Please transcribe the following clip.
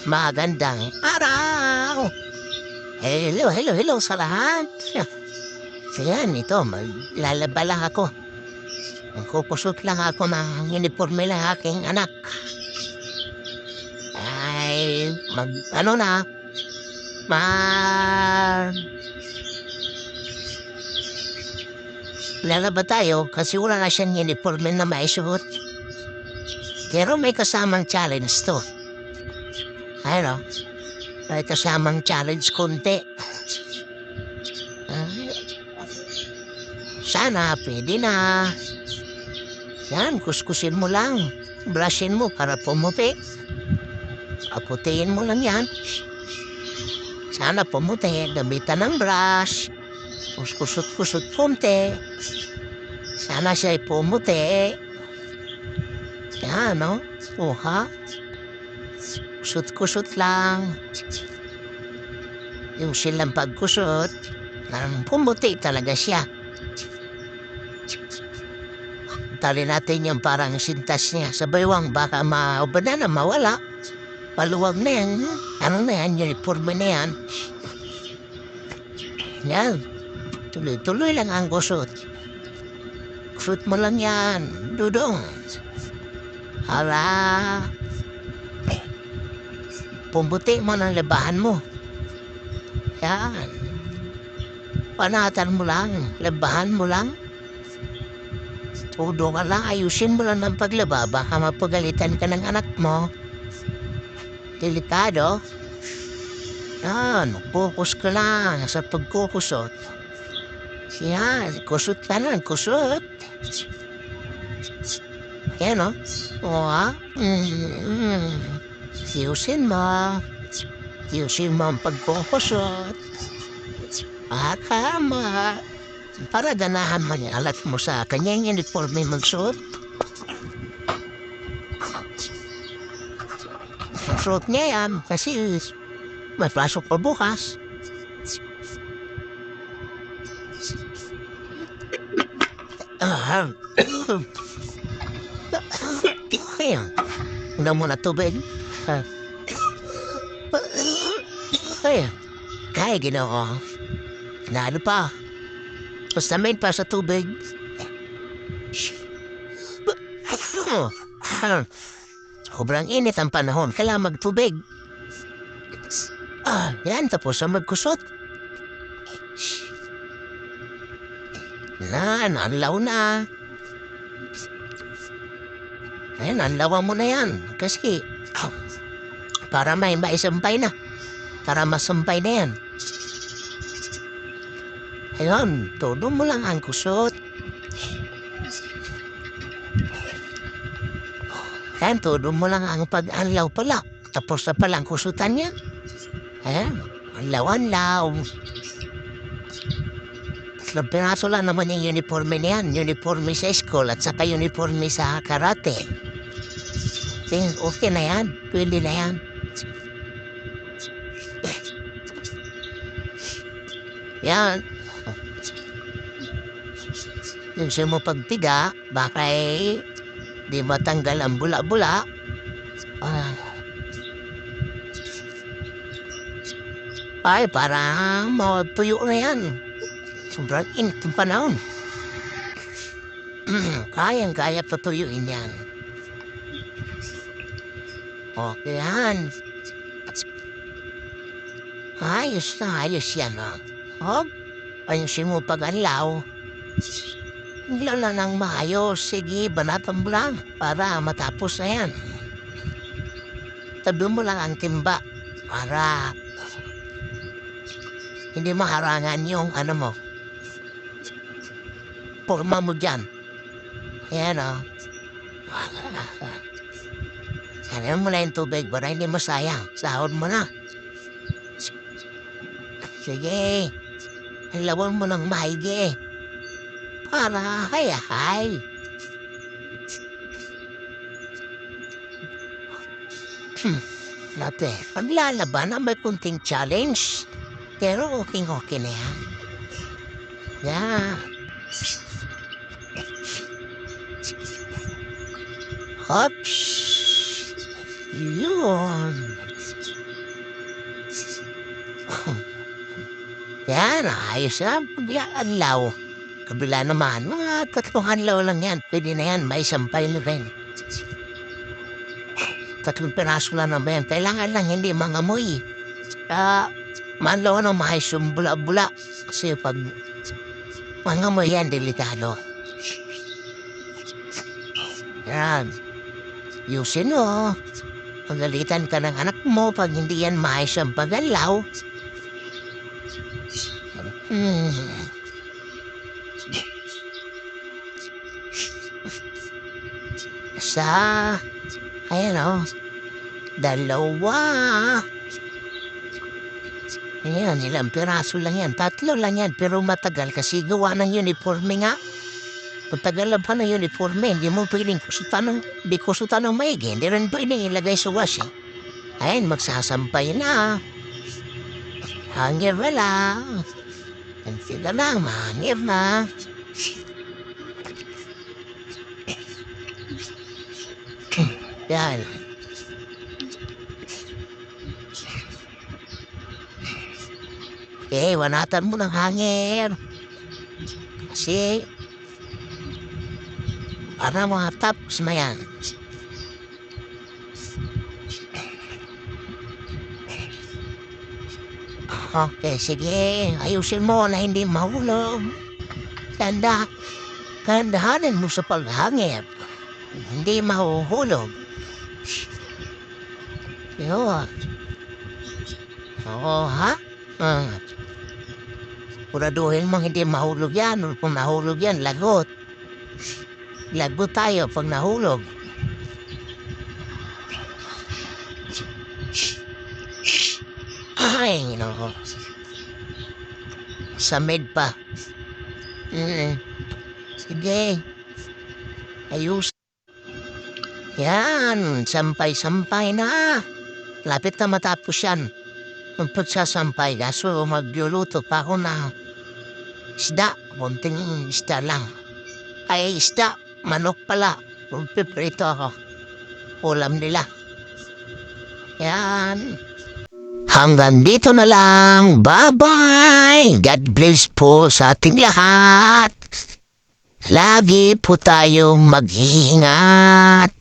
Magandang araw! Hello sa lahat. Ayan, ito, maglalaba lang ako. Magkukusot lang ako ng uniforme ng aking anak. Ay, ano na, mag... Lalaba tayo kasi wala na siyang uniforme na maisuot. Pero may kasamang challenge to. Ano? May kasamang challenge konti. Sana pwede na. Yan, kuskusin mo lang. Brushin mo para pumuti. Aputihin mo lang yan. Sana pumuti. Gamitan ng brush. Kuskusot-kusot punti. Sana siya'y pumuti. Yan, no? Ha? Kusot-kusot lang. Yung silang pagkusot, pumuti talaga siya. Tali natin yung parang sintas niya sa baywang, baka maubada na mawala. Paluwag na yan. Ano na yan, uniforme na yan. Yan. Tuloy-tuloy lang ang kusot. Kusot mo lang yan, dudong. Hala. Pumuti mo ng labahan mo. Yan. Panatan mo lang, labahan mo lang. Todo ka lang, ayusin mo lang ng paglaba, baka mapagalitan ka ng anak mo. Delikado. Yan, focus ka lang sa pagkukusot. Yan, kusot ka lang, kusot. Yan o. O ha? Ayusin mo. Ayusin mo ang pagkukusot. Kama. Para ganahan mo niya, alat mo sa kanyang uniforme magsuot. Suot niya yan kasi may pasok pa bukas. Ayan. Una mo na tubig. Ayan. Kaya ginawa. Na ano pa? Basta main pa sa tubig. Sobrang init ang panahon. Kailangan magtubig. Yan. Tapos ang magkusot. Nanlaw na. Ayan, nanlawan mo na yan. Kasi, para may maisampay na. Para masampay na yan. Ayun, todo mo lang ang kusot. Ayan, todo mo lang ang pag-anlaw pala. Tapos na palang kusutan yan. Ayan, anlaw-anlaw. 3 piraso lang naman yung uniforme na yan. Uniforme sa school at saka uniforme sa karate. Okay na yan. Pwede na yan. Yan. Yung siya mo pagtiga, baka di matanggal ang bula-bula. Ay, parang matuyo na yan. Sobrang init ng panahon. Kayang-kaya patuyuin yan. Okay yan. Ayos na, ayos yan. Ayusin mo pag-anlaw. Anlaw na ng maayos. Sige, banatan mo lang para matapos na yan. Tabi mo lang ang timba para hindi maharangan yung ano mo. Forma mo dyan. Ayan o. Sabihan mo na yung tubig para hindi masayang. Sahod mo na. Sige. Lawan mo ng maigi. Para hay-hay. Nate, paglalaban na may kunting challenge. Pero okay na yan. Yeah. Hops. Yun. Yan, ayos na. Pag-adlaw. Kabila naman, mga 3 adlaw lang yan. Pwede na yan, may sampay na rin. 3 piraso lang naman yan. Kailangan lang hindi mangamoy. Manlaw na mahis yung bula-bula. Kasi pag mangamoy yan, delikado. Yan. Yusin mo. Pagalitan ka ng anak mo pag hindi yan mahis ang pagalaw. Ayan o. 2. Ayan, ilang piraso lang yan. 3 lang yan, pero matagal kasi gawa ng uniforme nga. Matagal lang pa ng uniforme, hindi mo pwedeng kusutan ng maigi. Hindi rin pwedeng ilagay sa washing. Ayan, magsasampay na. Hangir na lang. Sila na, mahangir na. Yan. Wanatan mo ng hangir. Kasi, para mga tapos na yan. Okay, sige. Ayusin mo na hindi mahulog. Kandahanin mo sa paghangir. Hindi mahuhulog. Yun. Oo, ha? Puraduhin mo hindi mahulog yan. Kung nahulog yan, lagot. Lagot tayo pag nahulog. Ay, no. Sa med pa. Sige. Ayos. Yan, sampay-sampay na. Lapit na matapos yan. Kung pagsasampay, kaso magluluto pa ako na isda. Munting isda lang. Ay, isda. Manok pala. Piprito ako. Ulam nila. Yan. Hanggang dito na lang. Bye-bye. God bless po sa ating lahat. Lagi po tayong mag-iingat.